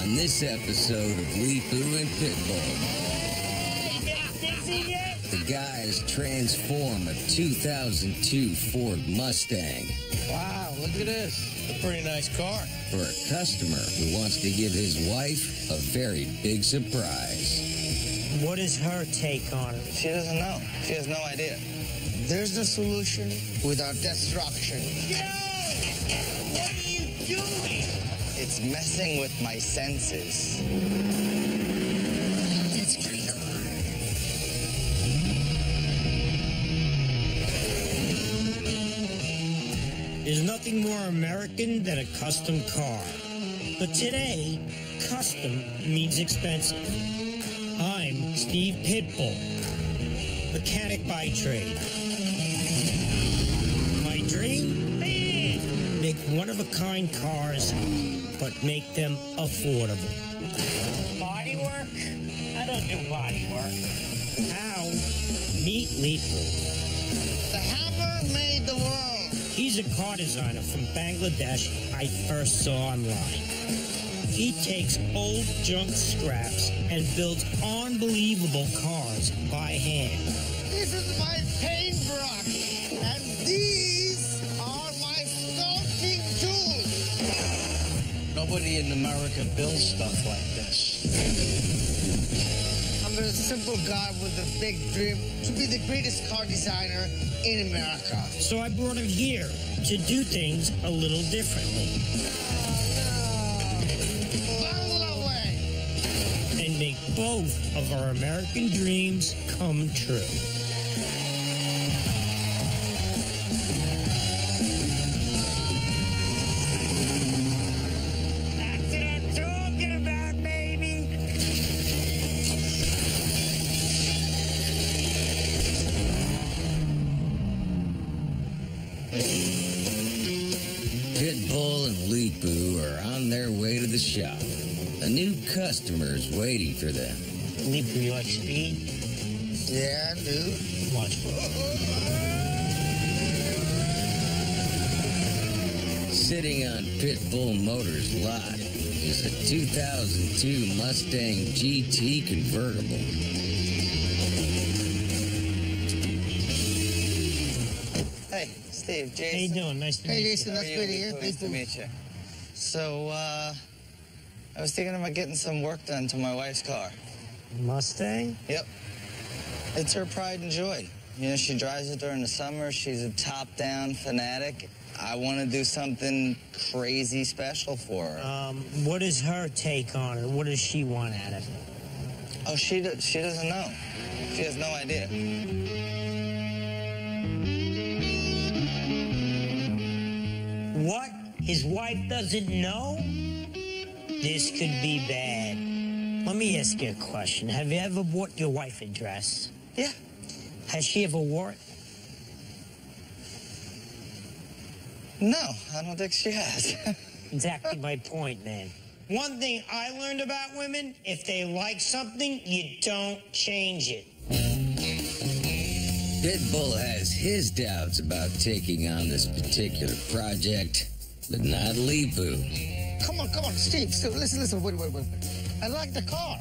On this episode of Leepu and Pitbull, the guys transform a 2002 Ford Mustang. Wow, look at this. A pretty nice car. For a customer who wants to give his wife a very big surprise. What is her take on it? She doesn't know. She has no idea. There's no solution without destruction. Yo! What are you doing? It's messing with my senses. It's pretty cool. There's nothing more American than a custom car. But today, custom means expensive. I'm Steve Pitbull, mechanic by trade. My dream? Make one-of-a-kind cars, but make them affordable. Body work? I don't do body work. How? Meet Leepu. The hammer made the world. He's a car designer from Bangladesh I first saw online. He takes old junk scraps and builds unbelievable cars by hand. This is my paintbrush, and these are my sculpting tools. Nobody in America builds stuff like this. I'm a simple guy with a big dream to be the greatest car designer in America. So I brought him here to do things a little differently. And make both of our American dreams come true. That's what I'm talking about, baby. Pitbull and Leepu are on their way to the shop. A new customer's waiting for them. Leepu, you like speed? Yeah, dude. Watch. Sitting on Pitbull Motors' lot is a 2002 Mustang GT convertible. Hey, Steve, Jason. How you doing? Nice to meet Hey, you. Jason, that's good to hear. Nice to meet you. So, I was thinking about getting some work done to my wife's car. Mustang? Yep. It's her pride and joy. You know, she drives it during the summer. She's a top-down fanatic. I want to do something crazy special for her. What is her take on it? What does she want out of it? Oh, she doesn't know. She has no idea. What? His wife doesn't know? This could be bad. Let me ask you a question. Have you ever bought your wife a dress? Yeah. Has she ever wore it? No, I don't think she has. Exactly my point, man. One thing I learned about women, if they like something, you don't change it. Pitbull has his doubts about taking on this particular project, but not Leepu. Come on, Steve. Listen. Wait. I like the car.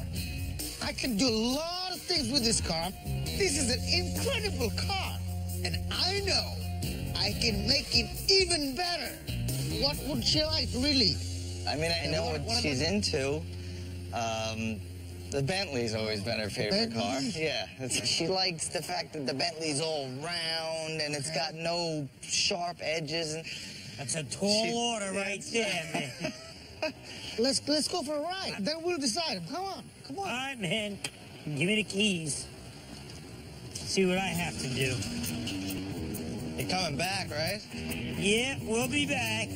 I can do a lot of things with this car. This is an incredible car. And I know I can make it even better. What would she like, really? I mean, I know what she's into. The Bentley's always been her favorite car. Yeah. She likes the fact that the Bentley's all round and it's got no sharp edges. That's a tall order right there, man. Let's go for a ride. Then we'll decide. Come on. All right, man. Give me the keys. See what I have to do. You're coming back, right? Yeah, we'll be back.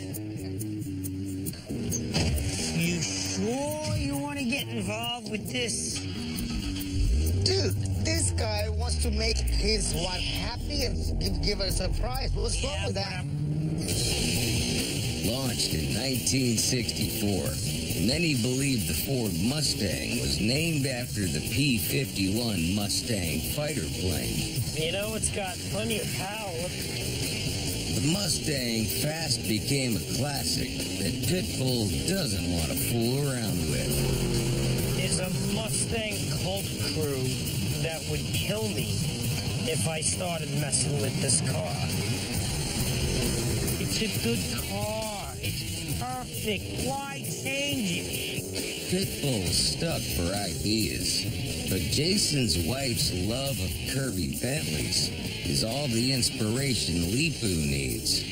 You sure you want to get involved with this? Dude, this guy wants to make his wife happy and give her a surprise. What's wrong with that? Launched in 1964, many believe the Ford Mustang was named after the P-51 Mustang fighter plane. You know, it's got plenty of power. The Mustang fast became a classic that Pitbull doesn't want to fool around with. There's a Mustang cult crew that would kill me if I started messing with this car. It's a good car. It's perfect. Why change it? Pitbull's stuck for ideas, but Jason's wife's love of curvy Bentleys is all the inspiration Leepu needs.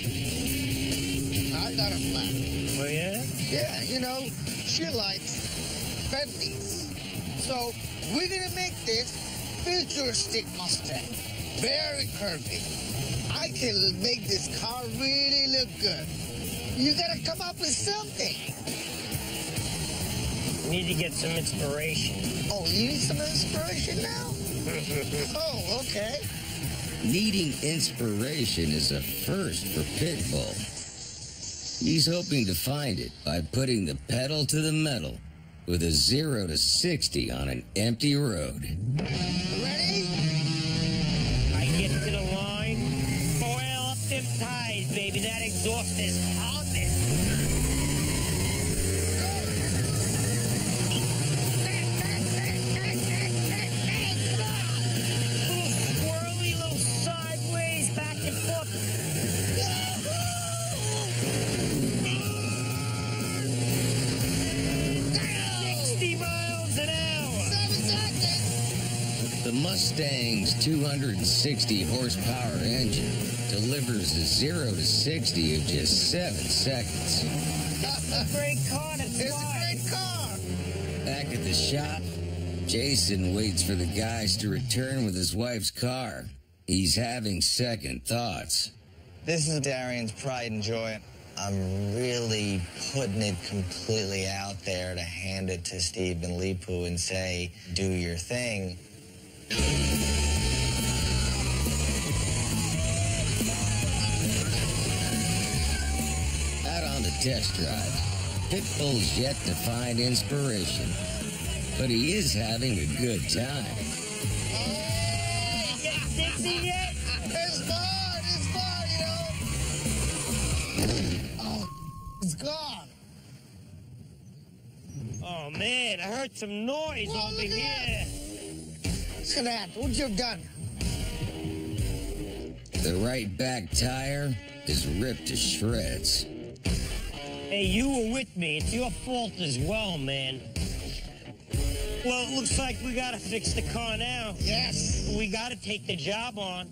I got a plan. Oh, yeah? Yeah, you know, she likes Bentleys. So we're gonna make this futuristic Mustang. Very curvy. I can make this car really look good. You gotta come up with something. Need to get some inspiration. Oh, you need some inspiration now? Oh, okay. Needing inspiration is a first for Pitbull. He's hoping to find it by putting the pedal to the metal with a 0 to 60 on an empty road. Ready? I get to the line, oil up them tires, baby. That exhaust is humming. Swirly little sideways, back and forth. 60 miles an hour. 7 seconds. The Mustang's 260 horsepower engine delivers a 0 to 60 in just 7 seconds. Great car to It's a fly. great car. Back at the shop, Jason waits for the guys to return with his wife's car. He's having second thoughts. This is Darian's pride and joy. I'm really putting it completely out there to hand it to Steve and Leepu and say, do your thing. Out on the test drive, Pitbull's yet to find inspiration, but he is having a good time. Get dizzy yet? It's fun, you know. Oh, it's gone. Oh man, I heard some noise Whoa, over look at here. Look at that. What you've done? The right back tire is ripped to shreds. Hey, you were with me. It's your fault as well, man. Well, it looks like we gotta fix the car now. Yes. We gotta take the job on.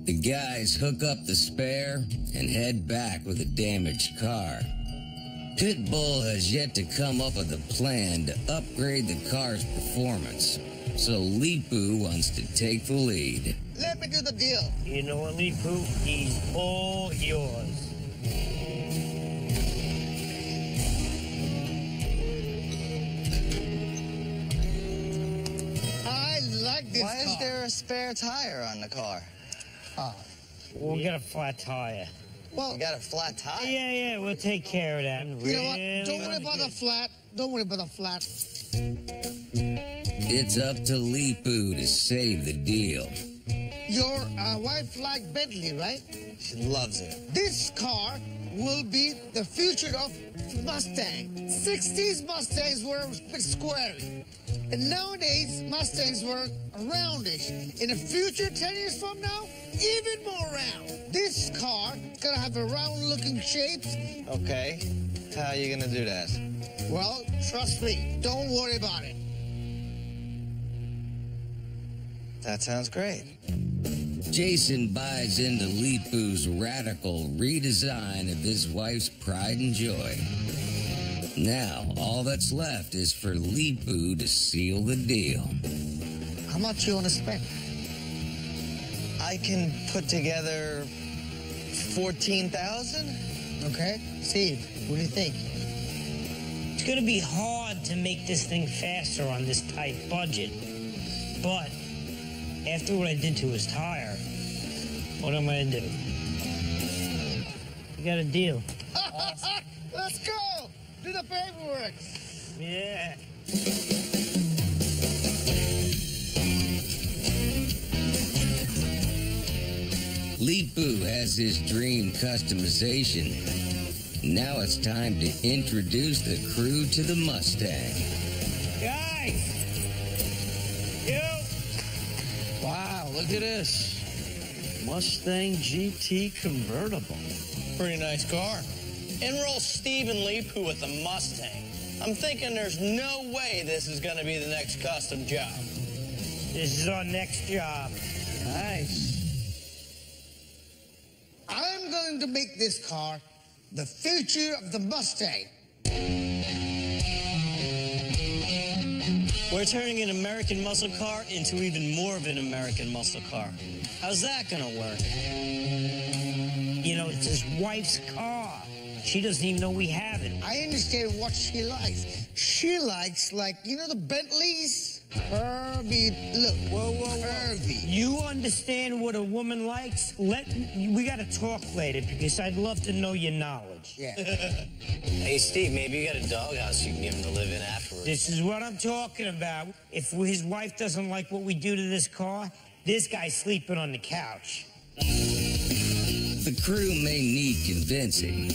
The guys hook up the spare and head back with a damaged car. Pitbull has yet to come up with a plan to upgrade the car's performance, so Leepu wants to take the lead. Let me do the deal. You know what, Leepu? He's all yours. I like this Why car. is there a spare tire on the car? We got a flat tire. Well, You got a flat tire? Yeah, we'll take care of that. you know what? Don't worry about the flat. Don't worry about the flat. It's up to Leepu to save the deal. Your wife likes Bentley, right? She loves it. This car will be the future of Mustang. 60s Mustangs were a bit square. And nowadays, Mustangs were roundish. In the future, 10 years from now, even more round. This car is gonna have a round-looking shape. Okay. How are you gonna do that? Well, trust me, don't worry about it. That sounds great. Jason buys into Leepu's radical redesign of his wife's pride and joy. Now, all that's left is for Leepu to seal the deal. How much you wanna spend? I can put together 14,000? Okay? Steve, what do you think? It's gonna be hard to make this thing faster on this tight budget. But after what I did to his tire, what am I gonna do? You got a deal. Let's go! Do the paperwork! Yeah. Leepu Leepu has his dream customization. Now it's time to introduce the crew to the Mustang. Guys! You! Wow, look at this. Mustang GT convertible. Pretty nice car. Enroll Steve and Leepu with the Mustang. I'm thinking there's no way this is going to be the next custom job. This is our next job. Nice. I'm going to make this car the future of the Mustang. We're turning an American muscle car into even more of an American muscle car. How's that going to work? You know, it's his wife's car. She doesn't even know we have it. I understand what she likes. She likes, like, you know the Bentleys? Curvy, look, Whoa. curvy. You understand what a woman likes? We gotta talk later because I'd love to know your knowledge. Yeah. Hey, Steve, maybe you got a doghouse you can give him to live in afterwards. This is what I'm talking about. If his wife doesn't like what we do to this car, this guy's sleeping on the couch. The crew may need convincing,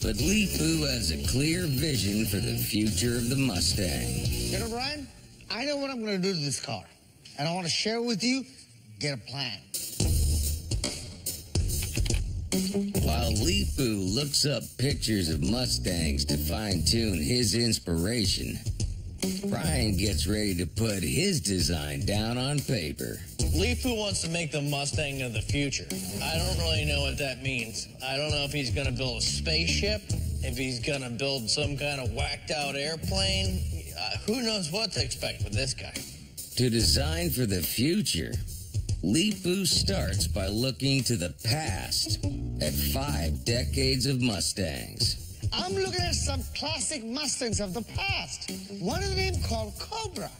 but Leepu has a clear vision for the future of the Mustang. You know, Brian, I know what I'm going to do to this car. And I want to share with you, get a plan. While Leepu looks up pictures of Mustangs to fine-tune his inspiration, Brian gets ready to put his design down on paper. Leepu wants to make the Mustang of the future. I don't really know what that means. I don't know if he's going to build a spaceship, if he's going to build some kind of whacked-out airplane. Who knows what to expect with this guy? To design for the future, Leepu starts by looking to the past at 5 decades of Mustangs. I'm looking at some classic Mustangs of the past. One of them called Cobra.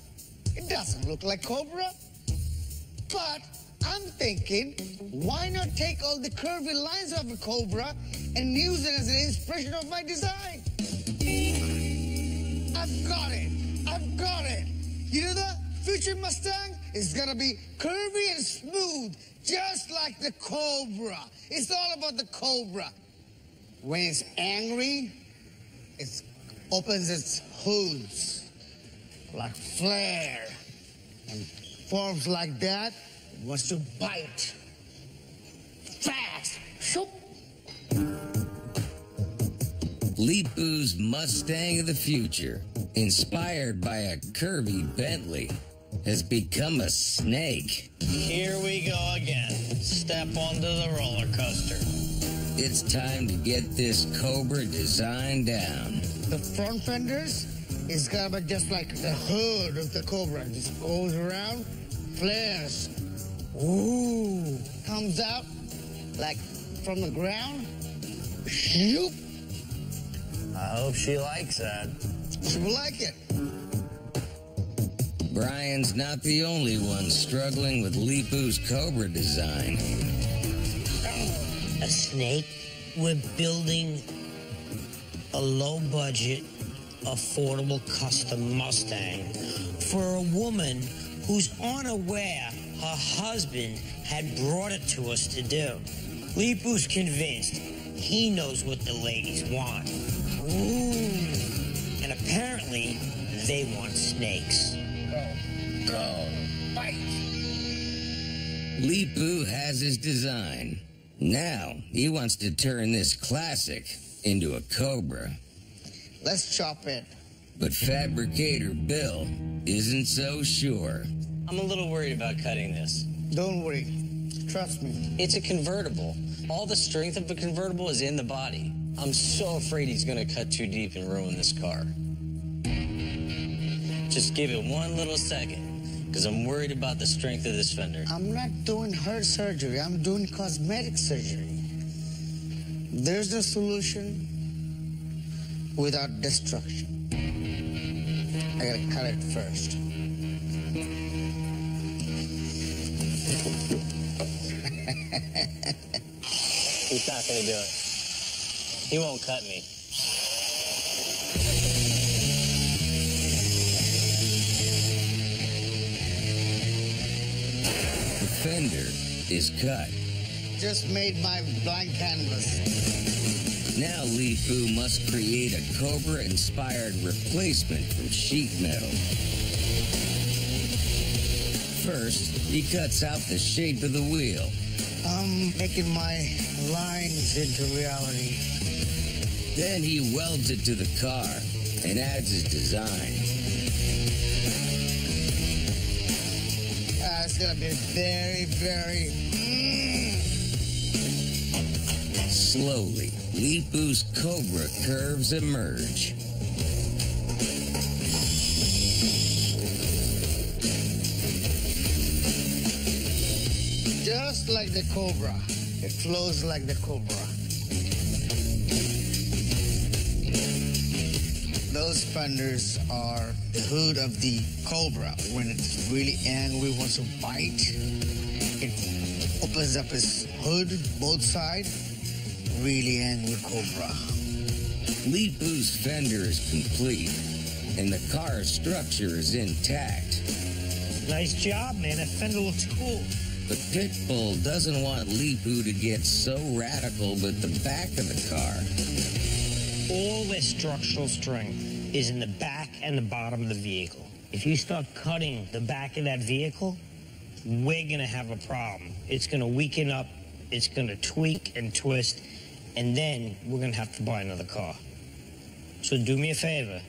It doesn't look like Cobra. But I'm thinking, why not take all the curvy lines of a Cobra and use it as an inspiration of my design? I've got it. You know the future Mustang is gonna be curvy and smooth, just like the Cobra. It's all about the Cobra. When it's angry, it opens its hoods like flare and forms like that. It wants to bite fast. Shoop. Leepu's Mustang of the future, inspired by a curvy Bentley, has become a snake. Here we go again. Step onto the roller coaster. It's time to get this Cobra design down. The front fenders is gonna be just like the hood of the Cobra. It just goes around, flares. Ooh, comes out like from the ground. Shoop. I hope she likes that. She will like it. Brian's not the only one struggling with Leepu's Cobra design. A snake? We're building a low-budget, affordable custom Mustang for a woman who's unaware her husband had brought it to us to do. Leepu's convinced he knows what the ladies want. Ooh. And apparently, they want snakes. Go, bite. Leepu has his design. Now, he wants to turn this classic into a Cobra. Let's chop it. But fabricator Bill isn't so sure. I'm a little worried about cutting this. Don't worry. Trust me. It's a convertible. All the strength of a convertible is in the body. I'm so afraid he's going to cut too deep and ruin this car. Just give it one little second, because I'm worried about the strength of this fender. I'm not doing heart surgery. I'm doing cosmetic surgery. There's no solution without destruction. I gotta cut it first. He's not going to do it. He won't cut me. The fender is cut. just made my blank canvas. Now Leepu must create a Cobra-inspired replacement from sheet metal. First, he cuts out the shape of the wheel. I'm making my lines into reality. Then he welds it to the car and adds his design. It's gonna be very, very... Slowly, Leepu's Cobra curves emerge. Just like the Cobra. It flows like the Cobra. Those fenders are the hood of the Cobra. When it's really angry, wants to bite, it opens up its hood, both sides. Really angry Cobra. Leepu's fender is complete, and the car's structure is intact. Nice job, man. That fender looks cool. But Pitbull doesn't want Leepu to get so radical with the back of the car. All their structural strength is in the back and the bottom of the vehicle. If you start cutting the back of that vehicle, we're gonna have a problem. It's gonna weaken up, it's gonna tweak and twist, and then we're gonna have to buy another car. So do me a favor,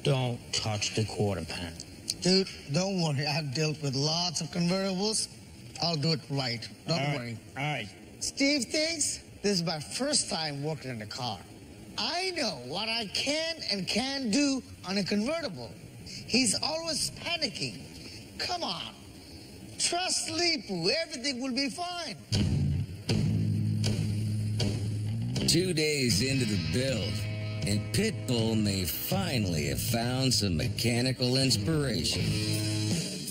don't touch the quarter pan. Dude, don't worry. I've dealt with lots of convertibles. I'll do it right. Don't worry. All right. Steve thinks this is my first time working in a car. I know what I can and can't do on a convertible. He's always panicking. Come on. Trust Leepu. Everything will be fine. 2 days into the build, and Pitbull may finally have found some mechanical inspiration.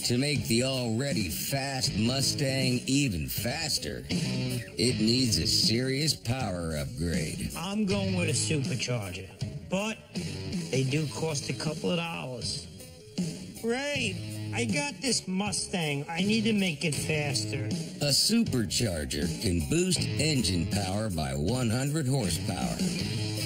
To make the already fast Mustang even faster, it needs a serious power upgrade. I'm going with a supercharger, but they do cost a couple of dollars. Ray, I got this Mustang. I need to make it faster. A supercharger can boost engine power by 100 horsepower,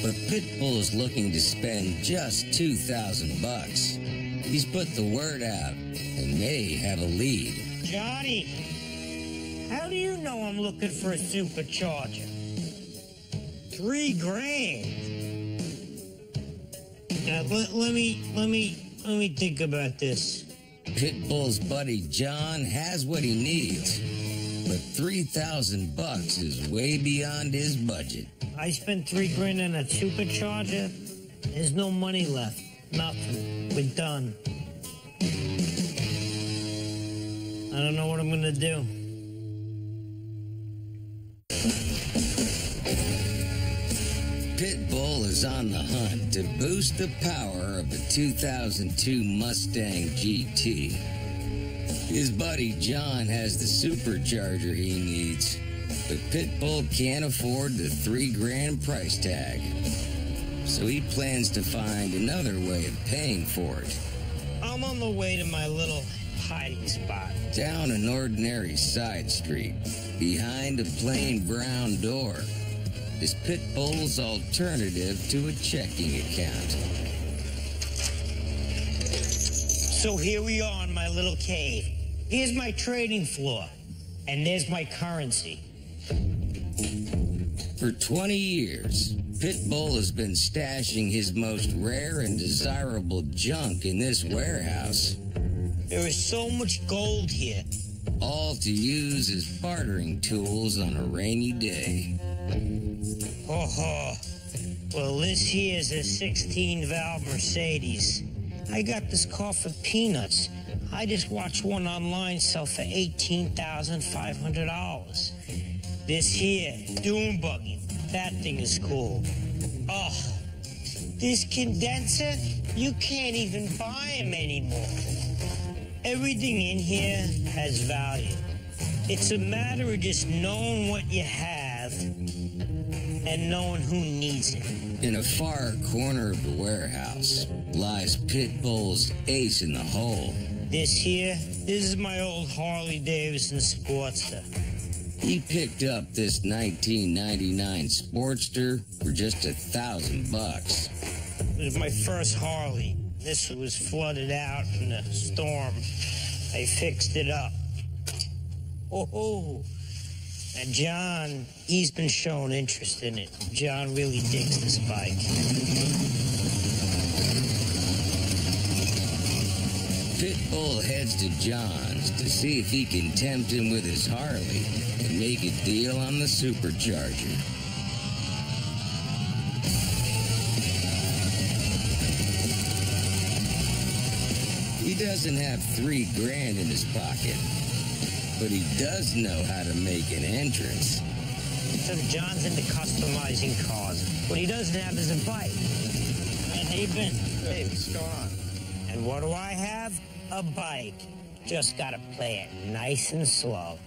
but Pitbull is looking to spend just $2,000. He's put the word out and may have a lead. Johnny, how do you know I'm looking for a supercharger? $3,000. Now, let me think about this. Pitbull's buddy John has what he needs, but $3,000 is way beyond his budget. I spent $3,000 on a supercharger. There's no money left. Nothing. We're done. I don't know what I'm gonna do. Pitbull is on the hunt to boost the power of the 2002 Mustang GT. His buddy John has the supercharger he needs, but Pitbull can't afford the $3,000 price tag. So he plans to find another way of paying for it. I'm on the way to my little hiding spot. Down an ordinary side street, behind a plain brown door, is Pitbull's alternative to a checking account. So here we are in my little cave. Here's my trading floor, and there's my currency. For 20 years, Pitbull has been stashing his most rare and desirable junk in this warehouse. There is so much gold here. All to use as bartering tools on a rainy day. Oh, well, this here is a 16-valve Mercedes. I got this car for peanuts. I just watched one online sell for $18,500. This here, dune buggy, that thing is cool. Oh, this condenser, you can't even buy them anymore. Everything in here has value. It's a matter of just knowing what you have and knowing who needs it. In a far corner of the warehouse lies Pitbull's ace in the hole. This is my old Harley Davidson Sportster. He picked up this 1999 Sportster for just $1,000. It was my first Harley. This was flooded out in a storm. I fixed it up. Oh. And John, he's been showing interest in it. John really digs this bike. Pitbull heads to John's to see if he can tempt him with his Harley and make a deal on the supercharger. He doesn't have $3,000 in his pocket, but he does know how to make an entrance. So John's into customizing cars. What he doesn't have is a bike. And how you been? Hey, what's going on? And what do I have? A bike. Just gotta play it nice and slow.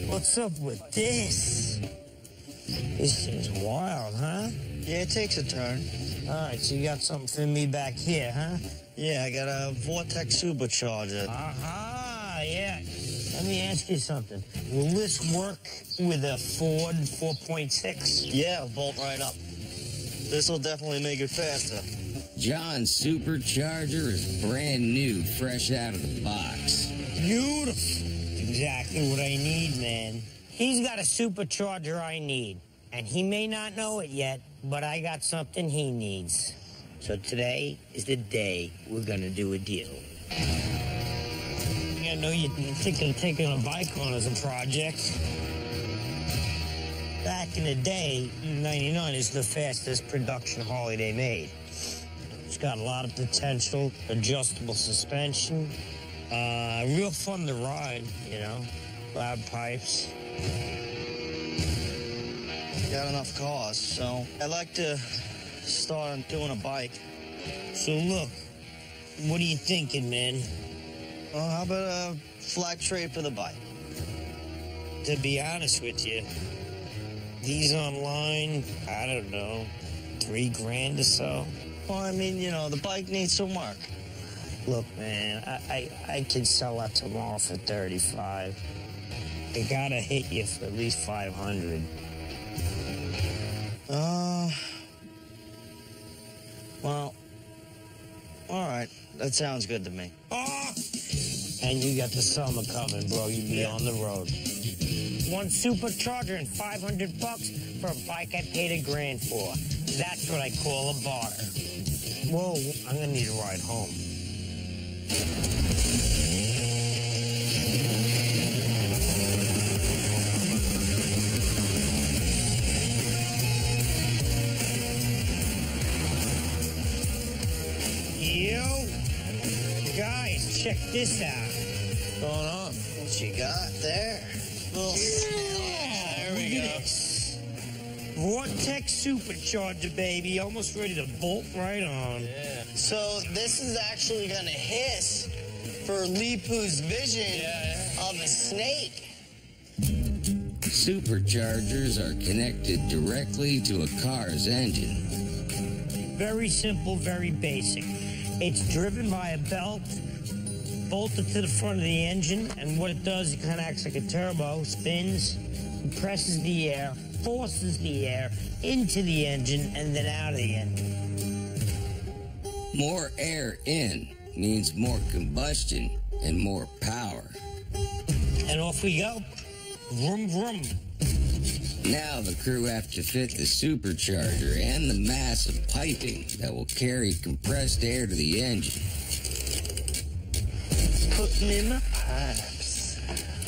What's up with this? This is wild, huh? Yeah, it takes a turn. All right, so you got something for me back here, huh? Yeah, I got a Vortex supercharger. Aha, yeah. Let me ask you something. Will this work with a Ford 4.6? Yeah, it'll bolt right up. This will definitely make it faster. John's supercharger is brand new, fresh out of the box. Beautiful. Exactly what I need, man. He's got a supercharger I need. And he may not know it yet, but I got something he needs. So today is the day we're gonna do a deal. I know you're taking a bike on as a project. Back in the day, 99 is the fastest production Harley they made. It's got a lot of potential, adjustable suspension, real fun to ride, you know, loud pipes. Got enough cars, so I'd like to start on doing a bike. So look, what are you thinking, man? Well, how about a flat trade for the bike? To be honest with you, these online, I don't know, $3,000 or so. Well, I mean, you know, the bike needs some work. Look, man, I could sell that tomorrow for $35. I gotta hit you for at least $500. Well, all right. That sounds good to me. Oh! And you got the summer coming, bro. You be on the road. One supercharger and $500 for a bike I paid $1,000 for. That's what I call a barter. Whoa, I'm gonna need a ride home. Yo, guys, check this out. What's going on? What you got there? There we go. Vortex supercharger, baby. Almost ready to bolt right on. Yeah. So this is actually going to hiss for Leepu's vision of a snake. Superchargers are connected directly to a car's engine. Very simple, very basic. It's driven by a belt bolted to the front of the engine, and what it does, it kind of acts like a turbo, spins, compresses the air, forces the air into the engine, and then out of the engine. More air in means more combustion and more power. And off we go. Vroom, vroom. Now the crew have to fit the supercharger and the massive piping that will carry compressed air to the engine. Putting in the pipes.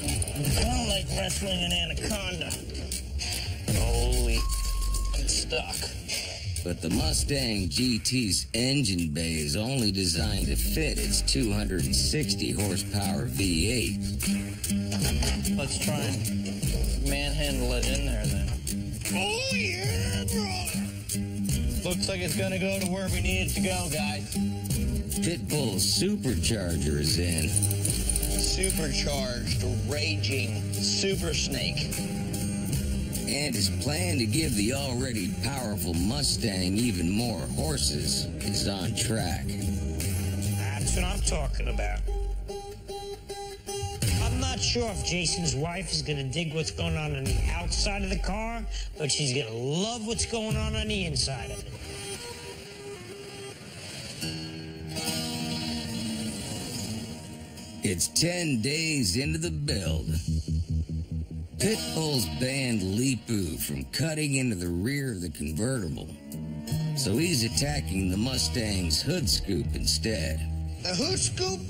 Kind of like wrestling an anaconda. Holy, it's stuck. But the Mustang GT's engine bay is only designed to fit its 260 horsepower V8. Let's try and manhandle it in there then. Oh, yeah, brother. Looks like it's gonna go to where we need it to go, guys. Pitbull's supercharger is in. Supercharged, raging super snake. And his plan to give the already powerful Mustang even more horses is on track. That's what I'm talking about. I'm not sure if Jason's wife is gonna dig what's going on the outside of the car, but she's gonna love what's going on the inside of it. It's 10 days into the build. Pitbull's banned Leepu from cutting into the rear of the convertible, so he's attacking the Mustang's hood scoop instead. The hood scoop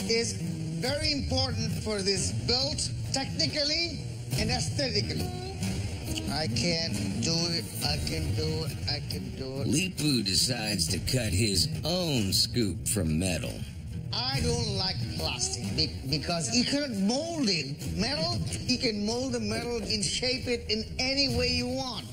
is very important for this build, technically and aesthetically. I can do it, I can do it, I can do it. Leepu decides to cut his own scoop from metal. I don't like plastic because you cannot mold it. Metal, you can mold the metal and shape it in any way you want.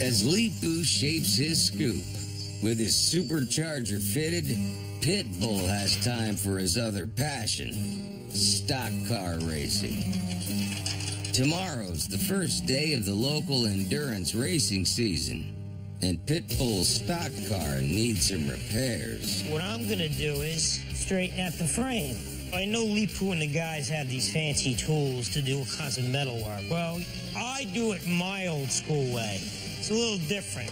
As Leepu shapes his scoop, with his supercharger fitted, Pitbull has time for his other passion, stock car racing. Tomorrow's the first day of the local endurance racing season, and Pitbull's stock car needs some repairs. What I'm gonna do is straighten out the frame. I know Leepu and the guys have these fancy tools to do all kinds of metal work. Well, I do it my old school way. It's a little different.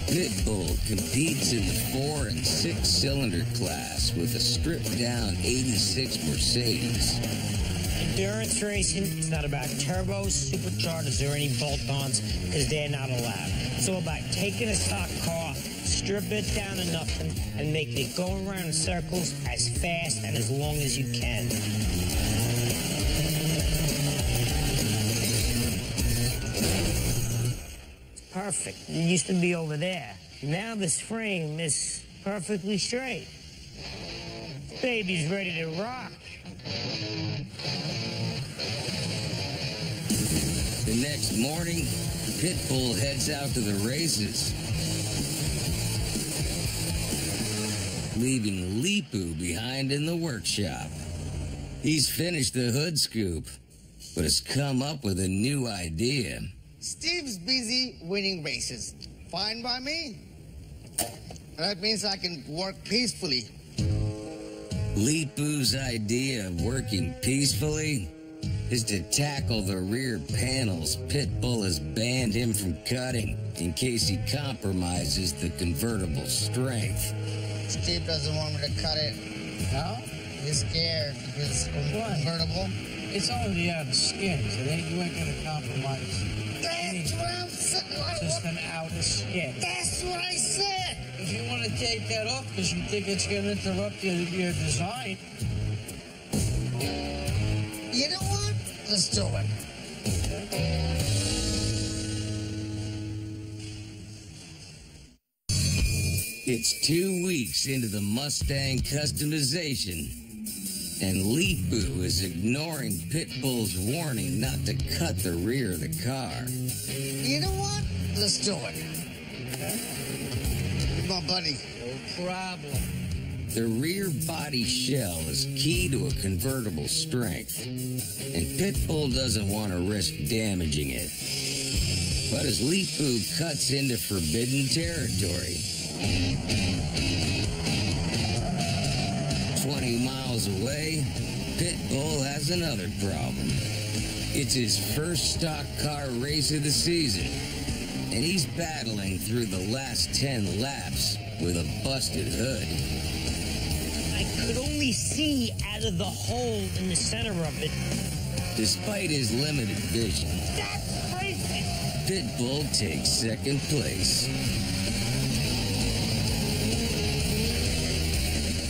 Pitbull competes in the 4- and 6-cylinder class with a stripped-down 86 Mercedes. Endurance racing is not about turbos, superchargers, or any bolt-ons, because they're not allowed. It's all about taking a stock car, strip it down to nothing, and make it go around in circles as fast and as long as you can. Perfect. It used to be over there. Now this frame is perfectly straight. Baby's ready to rock. The next morning, Pitbull heads out to the races, leaving Leepu behind in the workshop. He's finished the hood scoop, but has come up with a new idea. Steve's busy winning races. Fine by me. That means I can work peacefully. Leepu's idea of working peacefully is to tackle the rear panels Pitbull has banned him from cutting in case he compromises the convertible's strength. Steve doesn't want me to cut it. No? He's scared because it's convertible. It's only the outer skin, so you ain't gonna compromise. That's what I'm saying. Just an outer skin. That's what I said. If you want to take that off because you think it's going to interrupt your design. You know what? Let's do it. It's 2 weeks into the Mustang customization, and Leepu is ignoring Pitbull's warning not to cut the rear of the car. You know what? Let's do it. Come on, buddy. No problem. The rear body shell is key to a convertible's strength, and Pitbull doesn't want to risk damaging it. But as Leepu cuts into forbidden territory, 20 miles away, Pitbull has another problem. It's his first stock car race of the season, and he's battling through the last 10 laps with a busted hood. I could only see out of the hole in the center of it. Despite his limited vision, That's crazy! Pitbull takes second place.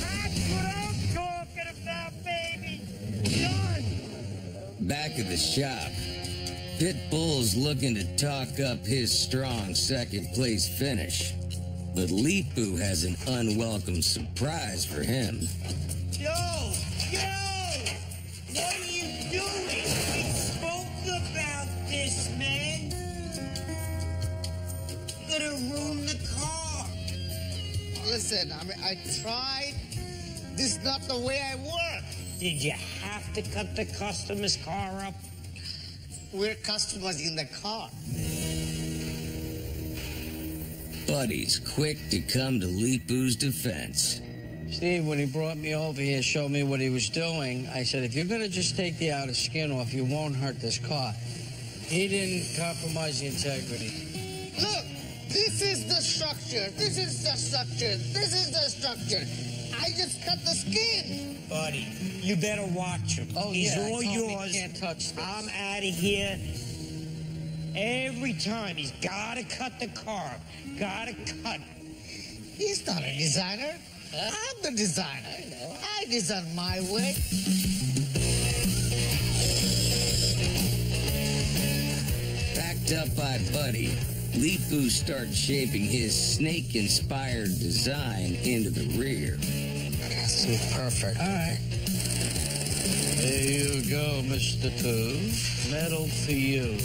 That's what I'm talking about, baby! Done! Back at the shop, Pitbull's looking to talk up his strong second-place finish. But Leepu has an unwelcome surprise for him. Yo! What are you doing? We spoke about this, man! You're gonna ruin the car! Listen, I tried. This is not the way I work. Did you have to cut the customer's car up? We're customizing the car. Buddy's quick to come to Leepu's defense. Steve, when he brought me over here, showed me what he was doing, I said, if you're going to just take the outer skin off, you won't hurt this car. He didn't compromise the integrity. Look, this is the structure. This is the structure. This is the structure. I just cut the skin. Buddy, you better watch him. Oh, He's yeah, I all told him he yours. can't touch this. I'm out of here. Every time he's got to cut the car. Got to cut. He's not a designer. I'm the designer. I design my way. Backed up by Buddy, Leepu starts shaping his snake-inspired design into the rear. That's perfect. All right. There you go, Mr. Pooh. Medal for you.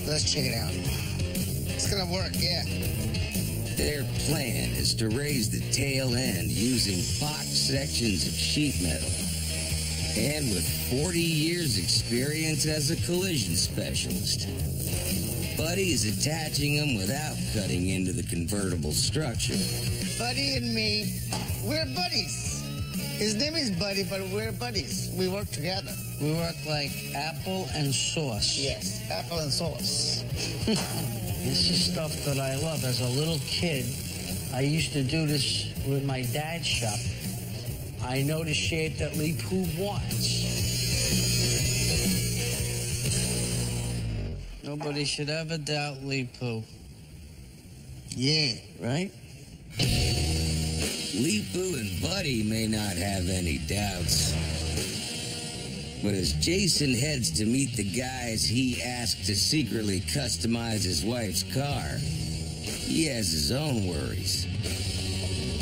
Let's check it out. It's gonna work, yeah. Their plan is to raise the tail end using box sections of sheet metal. And with 40 years experience as a collision specialist, Buddy is attaching them without cutting into the convertible structure. Buddy and me, we're buddies. His name is Buddy, but we're buddies. We work together. We work like apple and sauce. Yes, apple and sauce. This is stuff that I love. As a little kid, I used to do this with my dad's shop. I know the shape that Leepu wants. Nobody should ever doubt Leepu. Yeah. Right? Leepu and Buddy may not have any doubts. But as Jason heads to meet the guys he asked to secretly customize his wife's car, he has his own worries.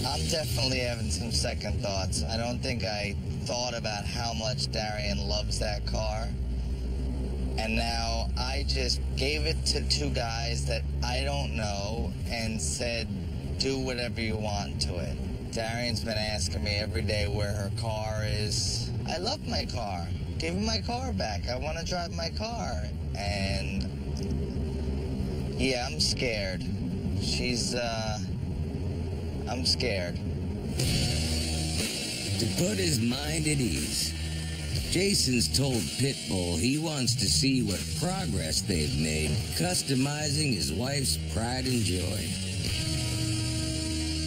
I'm definitely having some second thoughts. I don't think I thought about how much Darian loves that car. And now I just gave it to two guys that I don't know and said, do whatever you want to it. Darian's been asking me every day where her car is. I love my car. Give him my car back. I want to drive my car. And yeah, I'm scared. I'm scared. To put his mind at ease, Jason's told Pitbull he wants to see what progress they've made customizing his wife's pride and joy.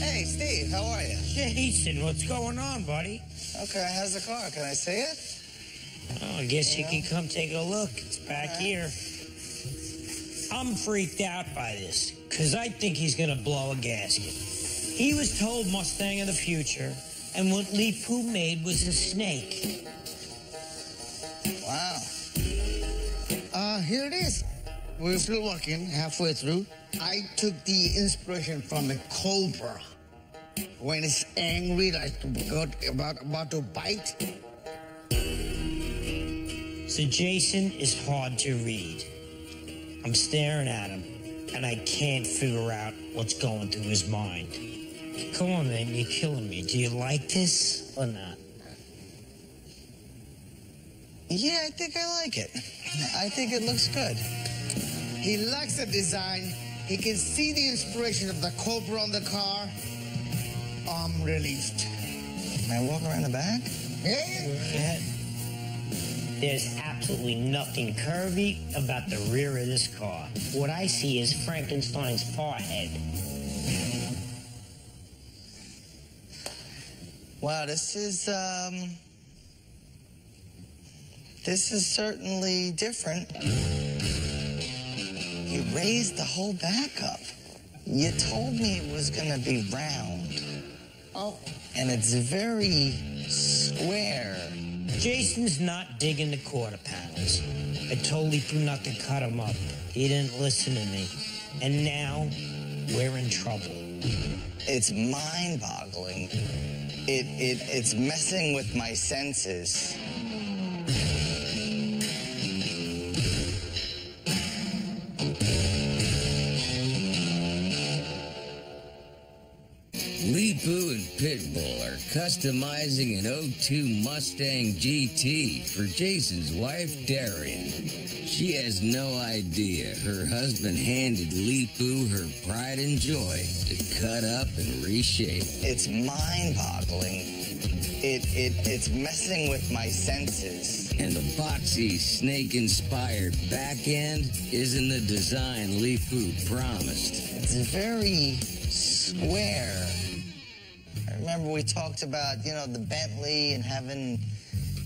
Hey, Steve, how are you? Jason, what's going on, buddy? Okay, how's the car? Can I see it? Oh, I guess you can come take a look. It's back here. I'm freaked out by this, because I think he's going to blow a gasket. He was told Mustang of the future, and what Leepu made was a snake. Wow. Here it is. We're still working, halfway through. I took the inspiration from a cobra. When it's angry, like about to bite. So Jason is hard to read. I'm staring at him, and I can't figure out what's going through his mind. Come on, man, you're killing me. Do you like this or not? Yeah, I think I like it. I think it looks good. He likes the design. He can see the inspiration of the Cobra on the car. I'm relieved. Can I walk around the back? Yeah. There's absolutely nothing curvy about the rear of this car. What I see is Frankenstein's forehead. Wow, this is certainly different. You raised the whole back up. You told me it was gonna be round. Oh. And it's very square. Jason's not digging the quarter panels. I told Leepu not to cut him up. He didn't listen to me. And now, we're in trouble. It's mind-boggling. It's messing with my senses. Leepu and Pitbull are customizing an 02 Mustang GT for Jason's wife, Darian. She has no idea her husband handed Leepu her pride and joy to cut up and reshape. It's mind-boggling. It's messing with my senses. And the boxy, snake-inspired back end isn't the design Leepu promised. It's very square. I remember we talked about, the Bentley and having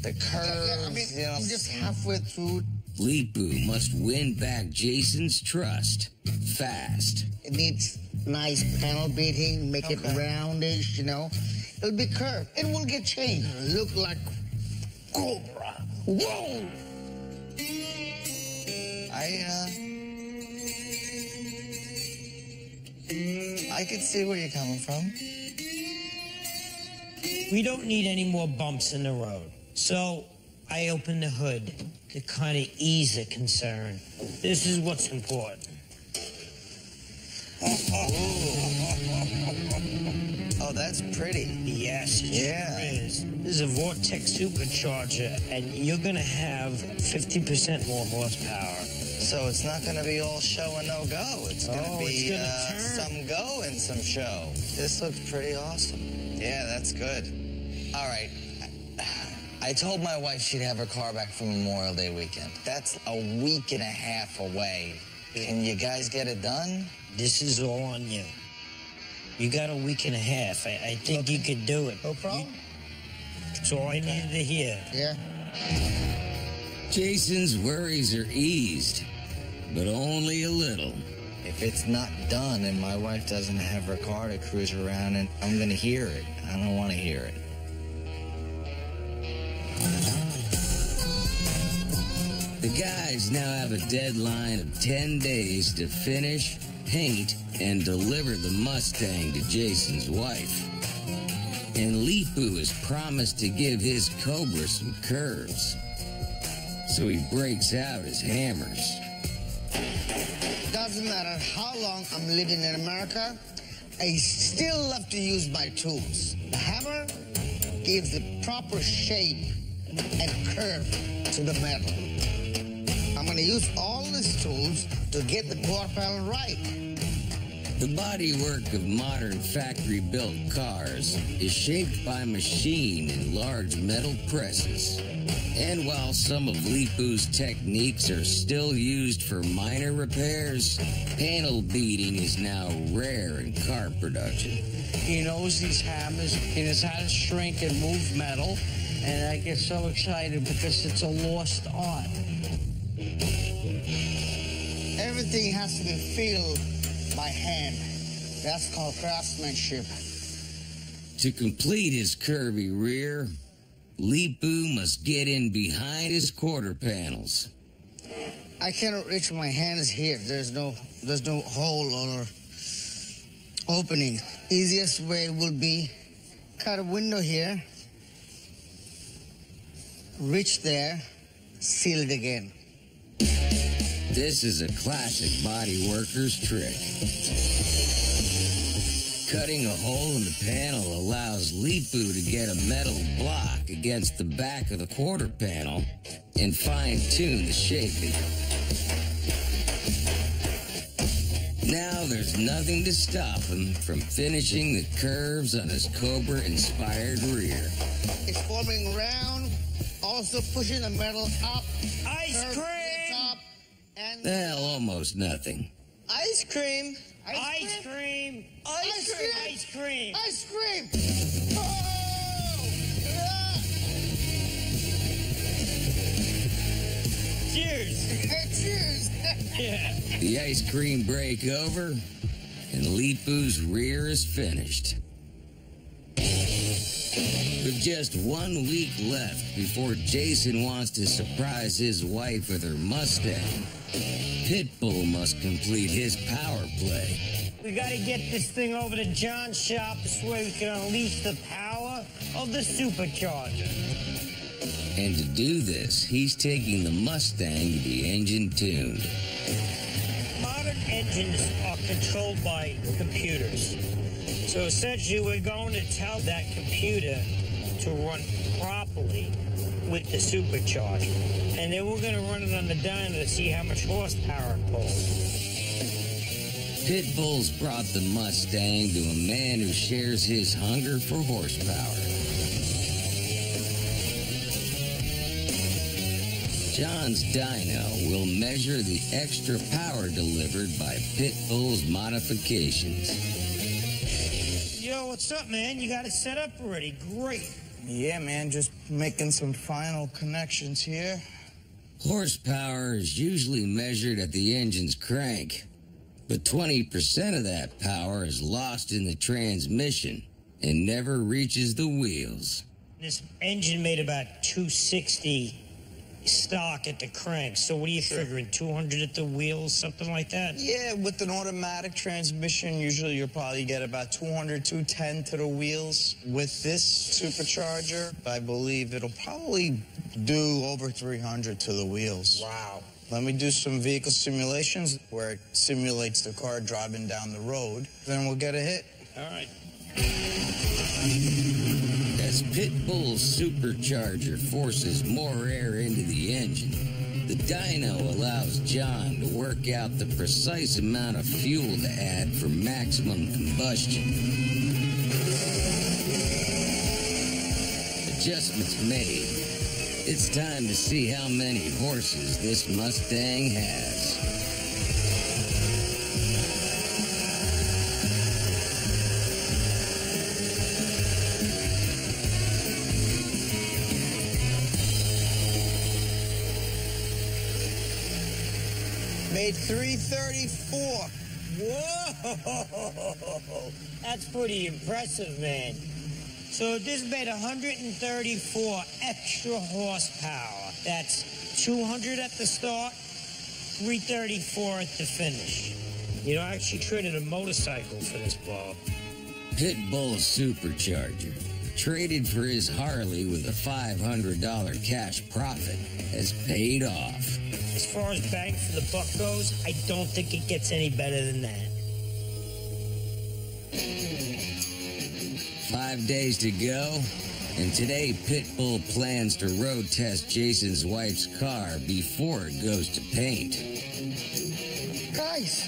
the curves, I'm just halfway through. Leepu must win back Jason's trust fast. It needs nice panel beating, make it roundish, It'll be curved. It will get changed. It'll look like Cobra. Whoa! I can see where you're coming from. We don't need any more bumps in the road. So I opened the hood to kind of ease the concern. This is what's important. Oh, that's pretty. Yes, it sure is. This is a Vortex supercharger, and you're going to have 50% more horsepower. So it's not going to be all show and no go. It's going to be some go and some show. This looks pretty awesome. Yeah, that's good. All right. I told my wife she'd have her car back for Memorial Day weekend. That's a week and a half away. Can you guys get it done? This is all on you. You got a week and a half. I think you could do it. No problem. That's all I needed to hear. Yeah. Jason's worries are eased, but only a little. If it's not done and my wife doesn't have her car to cruise around, and I'm going to hear it. I don't want to hear it. The guys now have a deadline of 10 days to finish, paint, and deliver the Mustang to Jason's wife. And Leepu has promised to give his Cobra some curves. So he breaks out his hammers. Doesn't matter how long I'm living in America, I still love to use my tools. The hammer gives the proper shape and curve to the metal. I'm going to use all these tools to get the quarter panel right. The bodywork of modern factory-built cars is shaped by machine in large metal presses. And while some of Leepu's techniques are still used for minor repairs, panel beating is now rare in car production. He knows these hammers. He knows how to shrink and move metal. And I get so excited because it's a lost art. Everything has to be filled by hand. That's called craftsmanship. To complete his curvy rear, Leepu must get in behind his quarter panels. I cannot reach my hands here. There's no hole or opening. Easiest way will be cut a window here, reach there, seal it again. This is a classic body worker's trick. Cutting a hole in the panel allows Leepu to get a metal block against the back of the quarter panel and fine-tune the shaping. Now there's nothing to stop him from finishing the curves on his Cobra-inspired rear. It's forming round, also pushing the metal up. Ice cream! Top, and Well, almost nothing. Ice cream. Ice cream! Ice cream! Ice cream! Ice cream! Oh! Yeah! Cheers! Cheers! Yeah. The ice cream break over, and Leepu's rear is finished. With just 1 week left before Jason wants to surprise his wife with her Mustang, Pitbull must complete his power play. We gotta get this thing over to John's shop so we can unleash the power of the supercharger. And to do this, he's taking the Mustang to be engine tuned. Modern engines are controlled by computers. So essentially, we're going to tell that computer to run properly with the supercharger. And then we're going to run it on the dyno to see how much horsepower it pulls. Pitbull's brought the Mustang to a man who shares his hunger for horsepower. John's dyno will measure the extra power delivered by Pitbull's modifications. Yo, what's up, man? You got it set up already. Great. Yeah, man, just making some final connections here. Horsepower is usually measured at the engine's crank, but 20% of that power is lost in the transmission and never reaches the wheels. This engine made about 260 stock at the crank. So what are you figuring, 200 at the wheels, something like that? Yeah, with an automatic transmission, usually you'll probably get about 200, 210 to the wheels. With this supercharger, I believe it'll probably do over 300 to the wheels. Wow. Let me do some vehicle simulations where it simulates the car driving down the road. Then we'll get a hit. All right. As Pitbull's supercharger forces more air into the engine, the dyno allows John to work out the precise amount of fuel to add for maximum combustion. Adjustments made. It's time to see how many horses this Mustang has. Made 334. Whoa! That's pretty impressive, man. So this made 134 extra horsepower. That's 200 at the start, 334 at the finish. You know, I actually traded a motorcycle for this ball. Pitbull's supercharger, traded for his Harley with a $500 cash profit, has paid off. As far as bang for the buck goes, I don't think it gets any better than that. 5 days to go, and today Pitbull plans to road test Jason's wife's car before it goes to paint. Guys!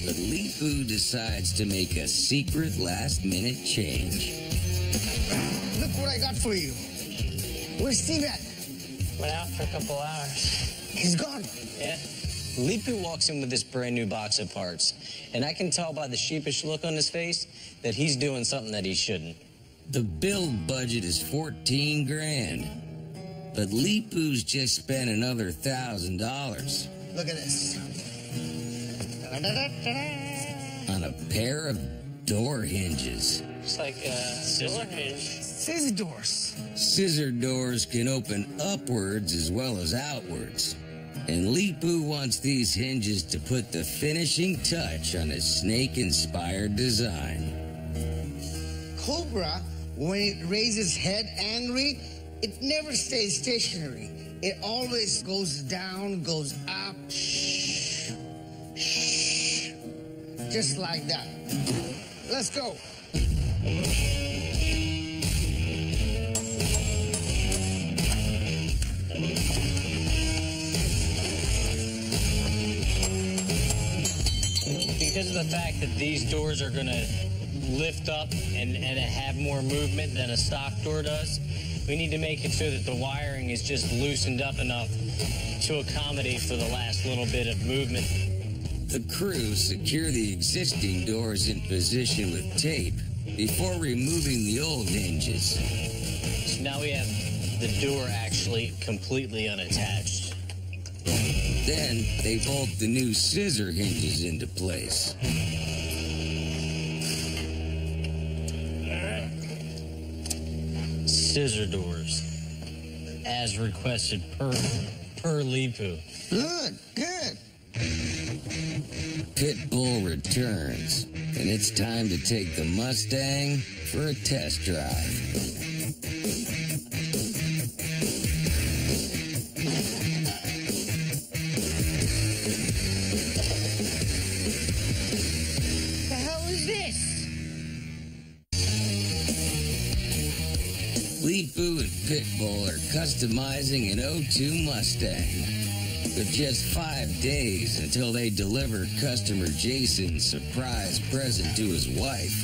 But Leepu decides to make a secret last-minute change. Look what I got for you. Where's Steve at? Went out for a couple hours. He's gone. Yeah. Leepu walks in with this brand new box of parts, and I can tell by the sheepish look on his face that he's doing something that he shouldn't. The build budget is $14 grand, but Leepu's just spent another $1,000 Look at this. on a pair of door hinges. It's like a scissor hinge. Scissor doors. Scissor doors can open upwards as well as outwards, and Leepu wants these hinges to put the finishing touch on his snake-inspired design. Cobra, when it raises head angry, it never stays stationary. It always goes down, goes up, shh, shh, just like that. Let's go. Because of the fact that these doors are going to lift up and have more movement than a stock door does, we need to make it so that the wiring is just loosened up enough to accommodate for the last little bit of movement. The crew secure the existing doors in position with tape before removing the old hinges. So now we have the door actually completely unattached. Then they bolt the new scissor hinges into place. Scissor doors, as requested per Leepu. Good. Pitbull returns, and it's time to take the Mustang for a test drive. The hell is Leepu and Pitbull are customizing an '02 Mustang. With just 5 days until they deliver customer Jason's surprise present to his wife,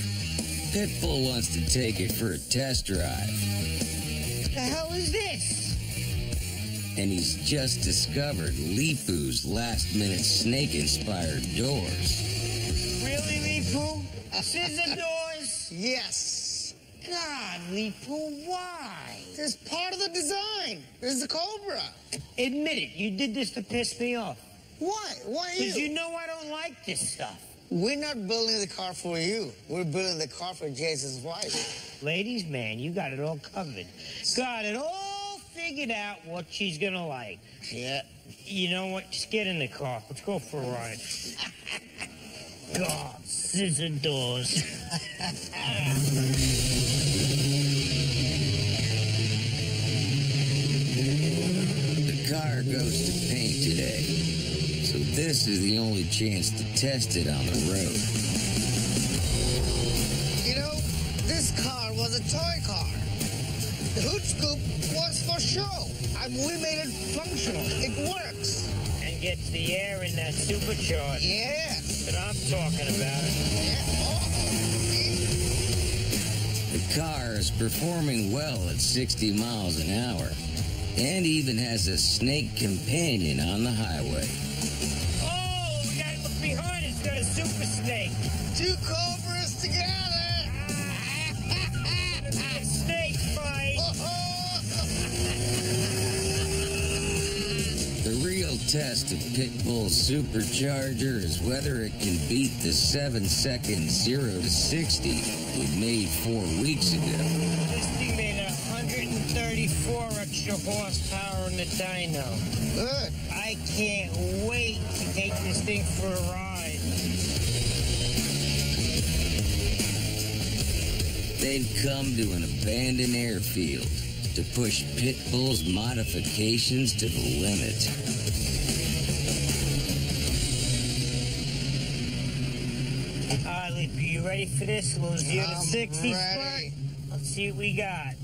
Pitbull wants to take it for a test drive. What the hell is this? And he's just discovered Leepu's last-minute snake-inspired doors. Really, Leepu? Scissor doors? Yes. God, Leepu, why? This is part of the design. This is the Cobra. Admit it, you did this to piss me off. Why? Why Because you? you know I don't like this stuff. We're not building the car for you. We're building the car for Jason's wife. Ladies, man, you got it all covered. Got it all figured out what she's gonna like. Yeah. You know what? Just get in the car. Let's go for a ride. God, scissor doors. The car goes to paint today, so this is the only chance to test it on the road. You know, this car was a toy car. The hood scoop was for show. We made it functional. It works. And gets the air in that supercharger. Yeah. That I'm talking about. The car is performing well at 60 miles an hour, and even has a snake companion on the highway. Oh, we gotta look behind. It's got a super snake. Two Cobras together. It's a snake fight. The real test of Pitbull's supercharger is whether it can beat the 7-second 0 to 60 we made 4 weeks ago. This thing made 134 extra horsepower in the dyno. Good. I can't wait to take this thing for a ride. They've come to an abandoned airfield to push Pitbull's modifications to the limit. All right, Leepu, you ready for this? A little 0 to 60 ready. spurt? Let's see what we got.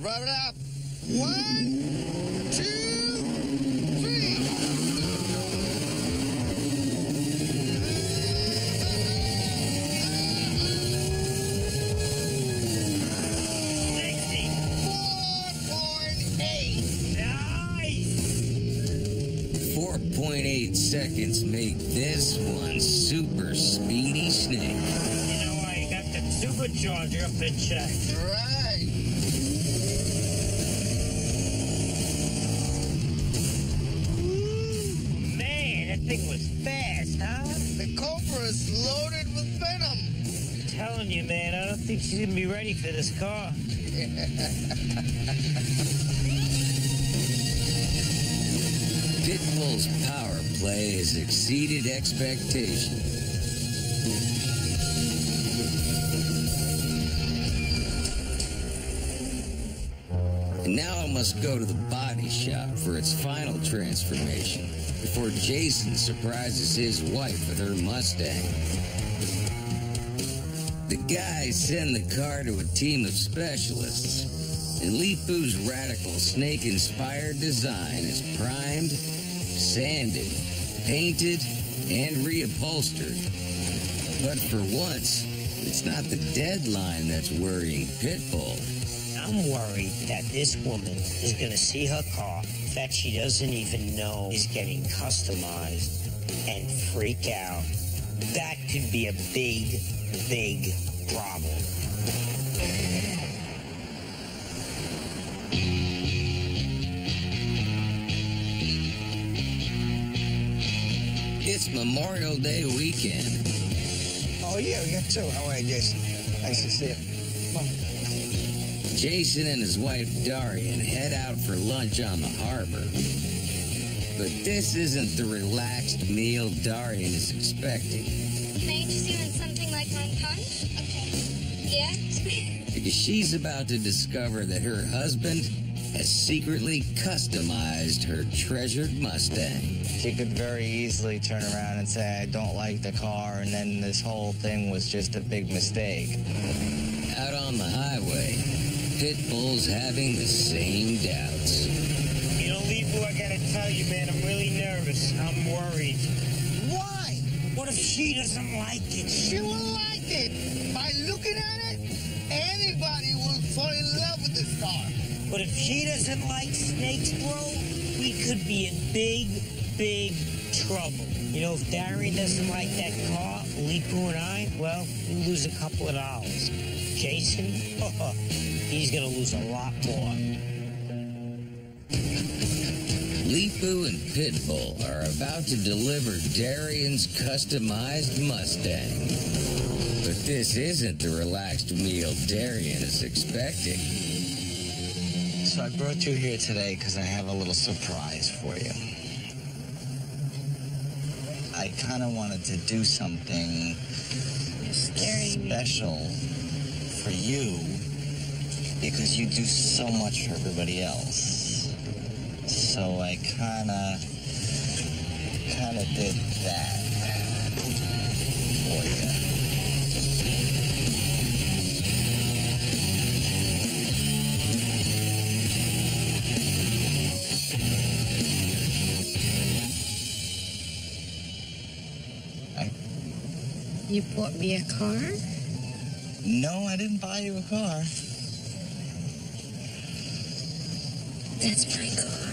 Rev it up. 1, 2, 3. Nice! 4.8 seconds make this one super speedy snake. You know why? You got the supercharger up in check. Right. Man, that thing was fast, huh? The Cobra is loaded with venom. I'm telling you, man, I don't think she's gonna be ready for this car. Pitbull's power play has exceeded expectations. And now it must go to the body shop for its final transformation before Jason surprises his wife with her Mustang. The guys send the car to a team of specialists, and Leepu's radical snake-inspired design is primed, sanded, painted, and reupholstered. But for once, it's not the deadline that's worrying Pitbull. I'm worried that this woman is gonna see her car that she doesn't even know is getting customized and freak out. That could be a big, big problem. It's Memorial Day weekend. Oh, yeah, we got two. How are you, Jason? Nice to see you. Come on. Jason and his wife Darian head out for lunch on the harbor. But this isn't the relaxed meal Darian is expecting. Can I interest you in something like my punch? Okay. Yeah? Because she's about to discover that her husband has secretly customized her treasured Mustang. She could very easily turn around and say, I don't like the car, and then this whole thing was just a big mistake. Out on the highway, Pitbull's having the same doubts. You know, Leepu, I gotta tell you, man, I'm really nervous. I'm worried. Why? What if she doesn't like it? She will like it. By looking at it, anybody will fall in love with this car. But if she doesn't like snakes, bro, we could be in big, big trouble. You know, if Darian doesn't like that car, Leepu and I, well, we lose a couple of dollars. Jason, he's gonna lose a lot more. Leepu and Pitbull are about to deliver Darian's customized Mustang. But this isn't the relaxed meal Darian is expecting. So I brought you here today because I have a little surprise for you. I kind of wanted to do something special for you because you do so much for everybody else. So I kind of did that for you. You bought me a car? No, I didn't buy you a car. That's my car.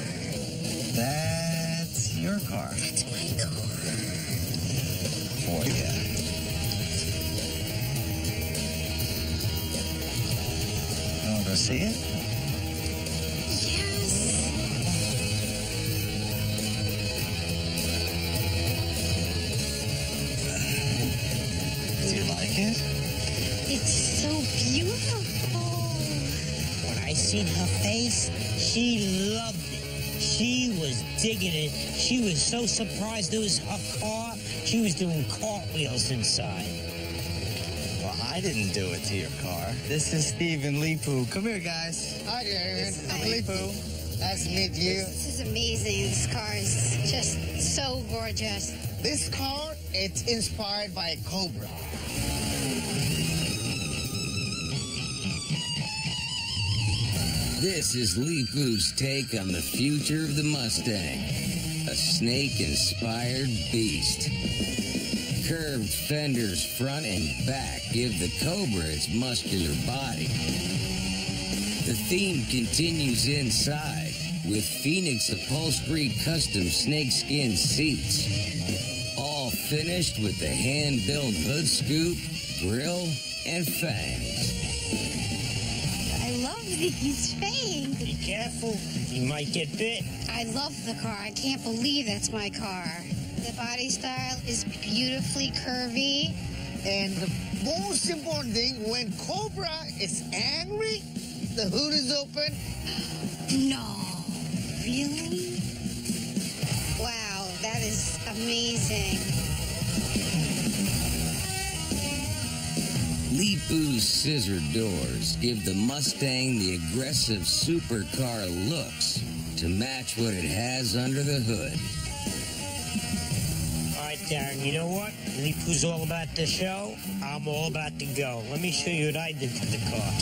That's your car. That's my car. For you. You want to go see it? Yes. Do you like it? It's so beautiful. When I seen her face, she loved it. She was digging it. She was so surprised it was her car. She was doing cartwheels inside. Well, I didn't do it to your car. This is Steve and Leepu. Come here, guys. Hi, Darian. I'm Hi. Leepu. Nice to meet you. This is amazing. This car is just so gorgeous. This car, it's inspired by Cobra. This is Leepu's take on the future of the Mustang. A snake-inspired beast. Curved fenders front and back give the Cobra its muscular body. The theme continues inside with Phoenix upholstery custom snakeskin seats. All finished with the hand-built hood scoop, grill, and fangs. I love these fangs. Be careful, you might get bit. I love the car. I can't believe that's my car. The body style is beautifully curvy. And the most important thing, when Cobra is angry, the hood is open. No. Really? Wow, that is amazing. Leepu's scissor doors give the Mustang the aggressive supercar looks to match what it has under the hood. All right, Darren, you know what? Leepu's all about the show. I'm all about to go. Let me show you what I did to the car.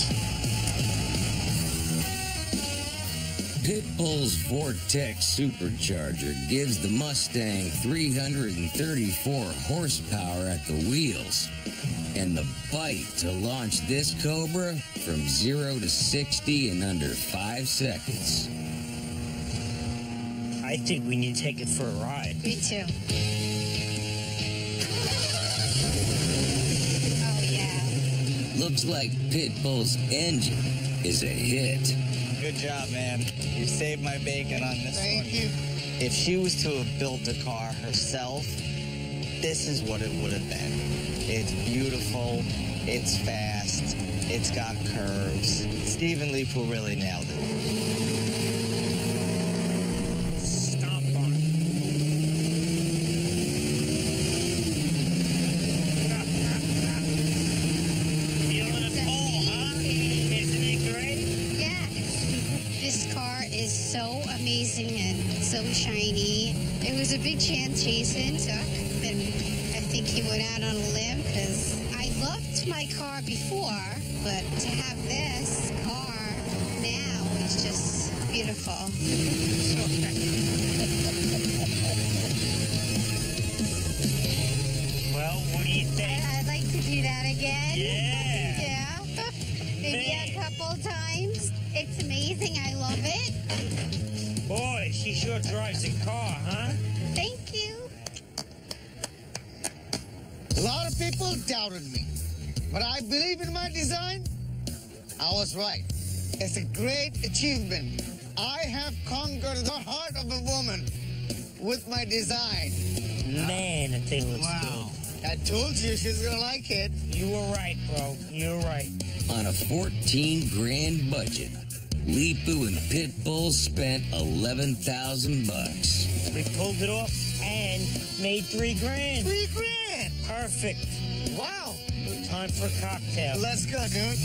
Pitbull's Vortex supercharger gives the Mustang 334 horsepower at the wheels and the bite to launch this Cobra from 0 to 60 in under 5 seconds. I think we need to take it for a ride. Me too. Oh, yeah. Looks like Pitbull's engine is a hit. Good job, man. You saved my bacon on this one. Thank you. If she was to have built a car herself, this is what it would have been. It's beautiful, it's fast, it's got curves. Steve and Leepu really nailed it. Stomp on it. Feeling it pull, huh? Isn't it great? Yeah. This car amazing and so shiny. It was a big chance Jason took, and I think he went out on a limb because I loved my car before, but to have this car now is just beautiful. Well, what do you think? I'd like to do that again. Yeah. Yeah. Maybe a couple times. It's amazing. I love it. Boy, she sure drives a car, huh? Thank you. A lot of people doubted me, but I believe in my design. I was right. It's a great achievement. I have conquered the heart of a woman with my design. Man, the thing looks Wow. I told you she's gonna like it. good. You were right, bro. You were right. On a 14 grand budget, Leepu and Pitbull spent 11,000 bucks. We pulled it off and made $3 grand. 3 grand. Perfect. Wow. Time for a cocktail. Let's go, dude.